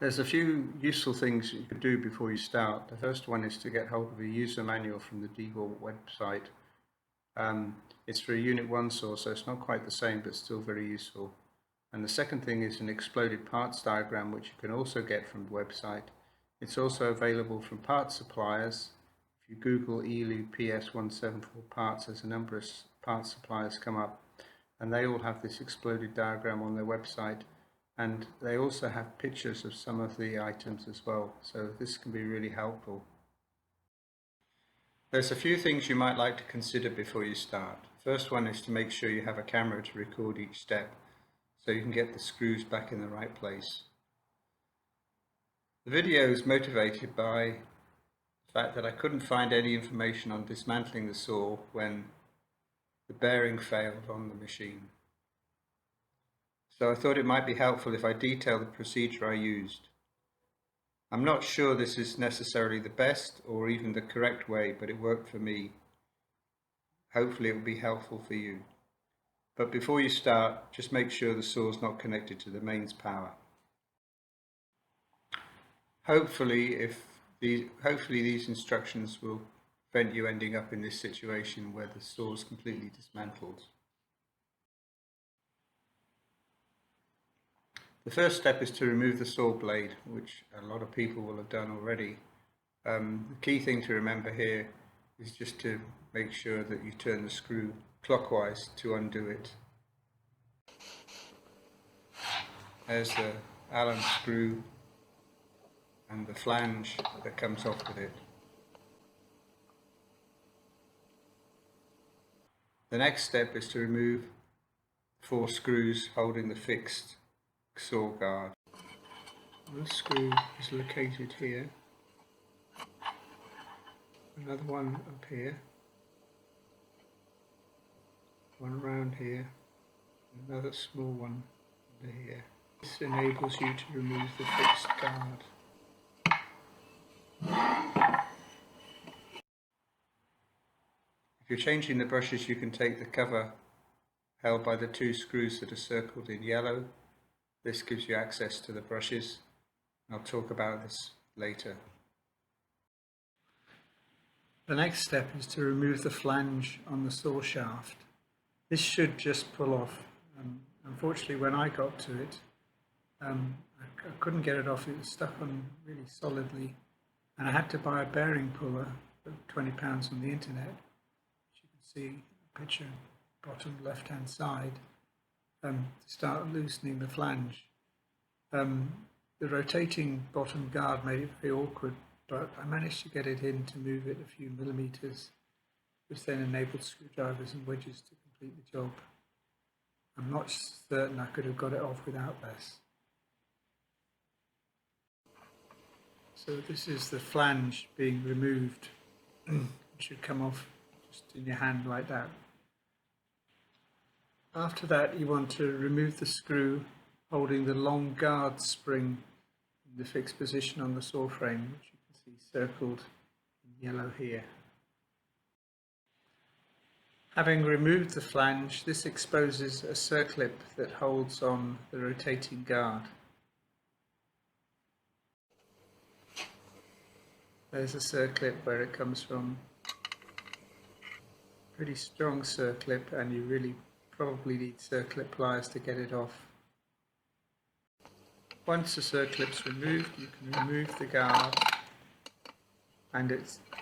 There's a few useful things you could do before you start. The first one is to get hold of a user manual from the DWAL website. It's for a Unit 1 source, so it's not quite the same, but still very useful. And the second thing is an exploded parts diagram, which you can also get from the website. It's also available from parts suppliers. If you Google Elu PS 174 parts, there's a number of parts suppliers come up, and they all have this exploded diagram on their website. And they also have pictures of some of the items as well, so this can be really helpful. There's a few things you might like to consider before you start. First one is to make sure you have a camera to record each step so you can get the screws back in the right place. The video is motivated by the fact that I couldn't find any information on dismantling the saw when the bearing failed on the machine. So I thought it might be helpful if I detail the procedure I used. I'm not sure this is necessarily the best or even the correct way, but it worked for me. Hopefully it will be helpful for you. But before you start, just make sure the saw is not connected to the mains power. Hopefully these instructions will prevent you ending up in this situation where the saw is completely dismantled. The first step is to remove the saw blade, which a lot of people will have done already. The key thing to remember here is just to make sure that you turn the screw clockwise to undo it. There's the Allen screw and the flange that comes off with it. The next step is to remove 4 screws holding the fixed saw guard. One screw is located here, another one up here, one around here, another small one under here. This enables you to remove the fixed guard. If you're changing the brushes, you can take the cover held by the 2 screws that are circled in yellow. This gives you access to the brushes. I'll talk about this later. The next step is to remove the flange on the saw shaft. This should just pull off. Unfortunately, when I got to it, I couldn't get it off. It was stuck on really solidly, and I had to buy a bearing puller for £20 on the internet. As you can see, a picture bottom left hand side. To start loosening the flange. The rotating bottom guard made it very awkward, but I managed to get it in to move it a few millimeters, which then enabled screwdrivers and wedges to complete the job. I'm not certain I could have got it off without this. So this is the flange being removed. It should come off just in your hand like that. After that, you want to remove the screw holding the long guard spring in the fixed position on the saw frame, which you can see circled in yellow here. Having removed the flange, this exposes a circlip that holds on the rotating guard. There's a circlip where it comes from. Pretty strong circlip, and you really probably need circlip pliers to get it off. Once the circlip's removed, you can remove the guard, and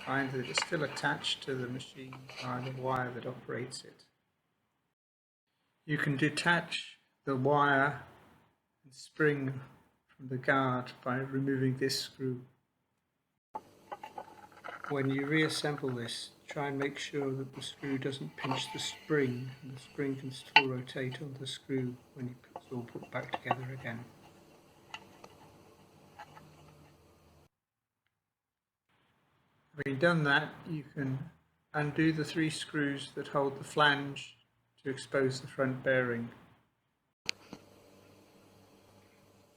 find that it's still attached to the machine by the wire that operates it. You can detach the wire and spring from the guard by removing this screw. When you reassemble this, try and make sure that the screw doesn't pinch the spring, and the spring can still rotate on the screw when it's all put back together again. Having done that, you can undo the 3 screws that hold the flange to expose the front bearing.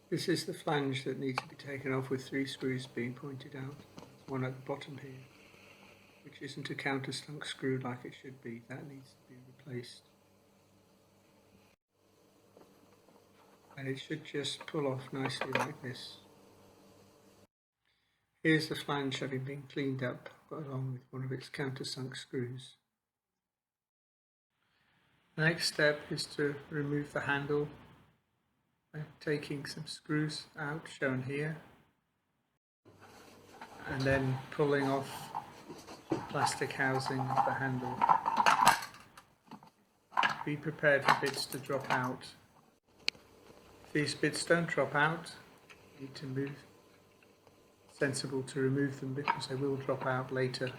This is the flange that needs to be taken off with 3 screws being pointed out. There's one at the bottom here, which isn't a countersunk screw like it should be. That needs to be replaced. And it should just pull off nicely like this. Here's the flange having been cleaned up along with one of its countersunk screws. The next step is to remove the handle by taking some screws out, shown here, and then pulling off the plastic housing of the handle. Be prepared for bits to drop out. If these bits don't drop out, you need to move. Sensible to remove them because they will drop out later.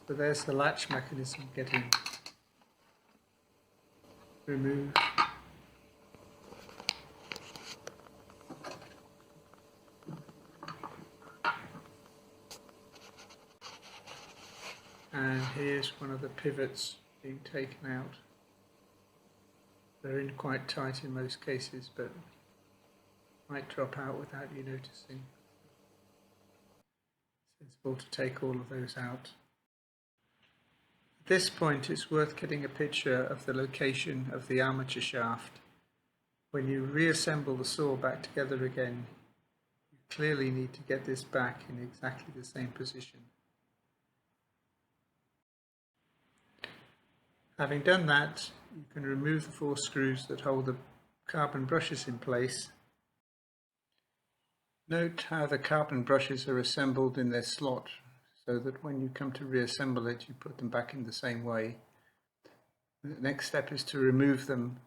So there's the latch mechanism getting removed. And here's one of the pivots being taken out. They're in quite tight in most cases, but might drop out without you noticing. Sensible to take all of those out. At this point, it's worth getting a picture of the location of the armature shaft. When you reassemble the saw back together again, you clearly need to get this back in exactly the same position. Having done that, you can remove the 4 screws that hold the carbon brushes in place. Note how the carbon brushes are assembled in their slot, so that when you come to reassemble it, you put them back in the same way. The next step is to remove them.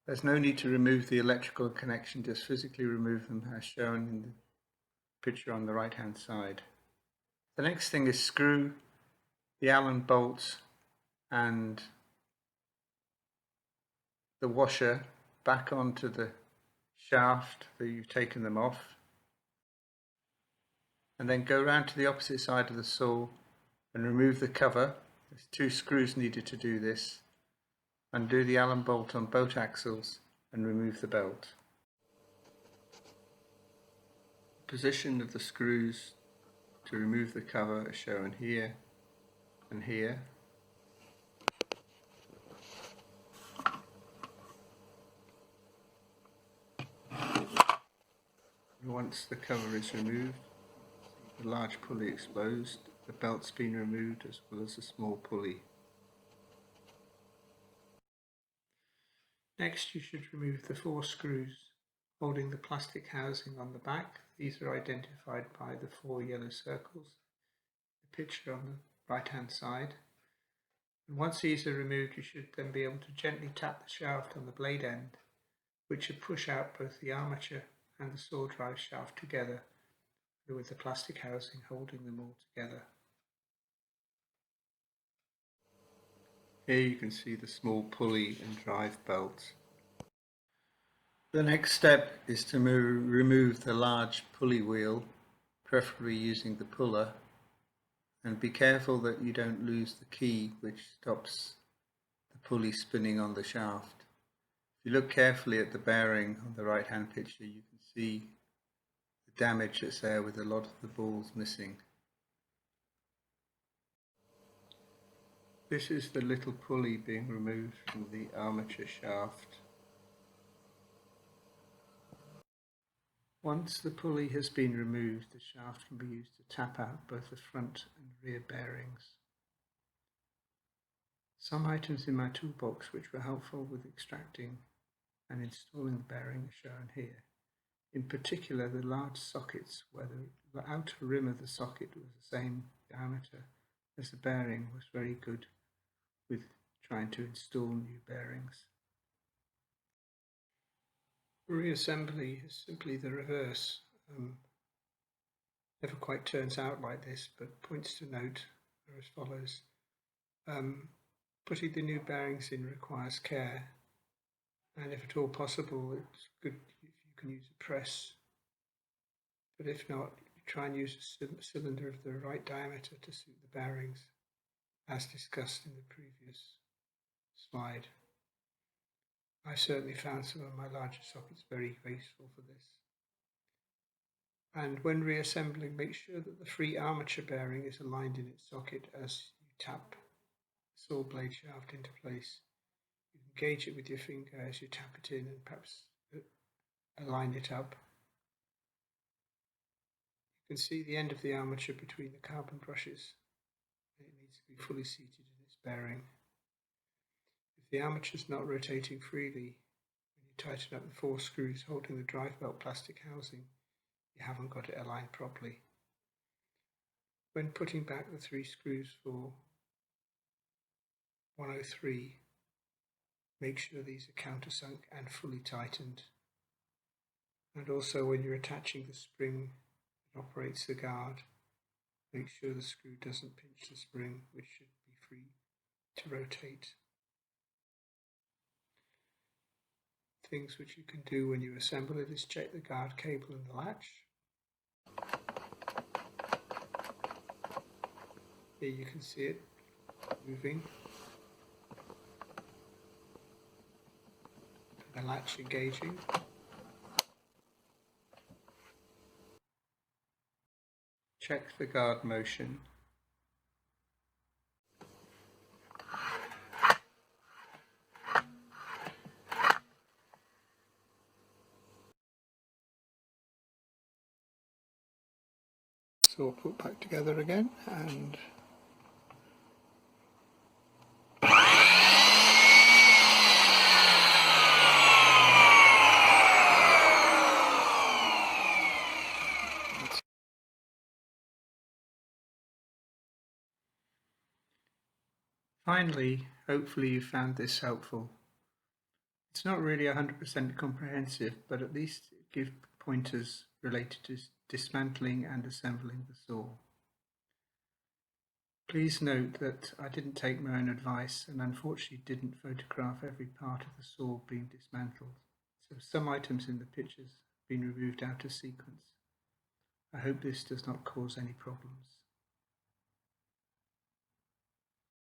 There's no need to remove the electrical connection, just physically remove them as shown in the picture on the right hand side. The next thing is screw the Allen bolts and the washer back onto the shaft that you've taken them off, and then go round to the opposite side of the saw and remove the cover. There's 2 screws needed to do this. Undo the Allen bolt on both axles and remove the belt. The position of the screws to remove the cover are shown here and here. Once the cover is removed, the large pulley exposed, the belt's been removed as well as a small pulley. Next, you should remove the 4 screws holding the plastic housing on the back. These are identified by the 4 yellow circles, the picture on the right hand side. And once these are removed, you should then be able to gently tap the shaft on the blade end, which should push out both the armature and the saw drive shaft together, with the plastic housing holding them all together. Here you can see the small pulley and drive belt. The next step is to remove the large pulley wheel, preferably using the puller, and be careful that you don't lose the key which stops the pulley spinning on the shaft. If you look carefully at the bearing on the right hand picture, you can see the damage that's there with a lot of the balls missing. This is the little pulley being removed from the armature shaft. Once the pulley has been removed, the shaft can be used to tap out both the front and rear bearings. Some items in my toolbox which were helpful with extracting and installing the bearing are shown here. In particular, the large sockets where the outer rim of the socket was the same diameter as the bearing was very good with trying to install new bearings. Reassembly is simply the reverse. Never quite turns out like this, but points to note are as follows. Putting the new bearings in requires care, and if at all possible, it's good if you can use a press, but if not, try and use a cylinder of the right diameter to suit the bearings, as discussed in the previous slide. I certainly found some of my larger sockets very useful for this. And when reassembling, make sure that the free armature bearing is aligned in its socket as you tap the saw blade shaft into place. You can gauge it with your finger as you tap it in and perhaps align it up. You can see the end of the armature between the carbon brushes. It needs to be fully seated in its bearing. If the armature is not rotating freely, when you tighten up the 4 screws holding the drive belt plastic housing, you haven't got it aligned properly. When putting back the 3 screws for 103, make sure these are countersunk and fully tightened. And also when you're attaching the spring that operates the guard, make sure the screw doesn't pinch the spring, which should be free to rotate. Things which you can do when you assemble it is check the guard cable and the latch. Here you can see it moving. The latch engaging. Check the guard motion. So we'll put back together again and finally, hopefully you found this helpful. It's not really 100% comprehensive, but at least it gives pointers related to dismantling and assembling the saw. Please note that I didn't take my own advice and unfortunately didn't photograph every part of the saw being dismantled, so some items in the pictures have been removed out of sequence. I hope this does not cause any problems.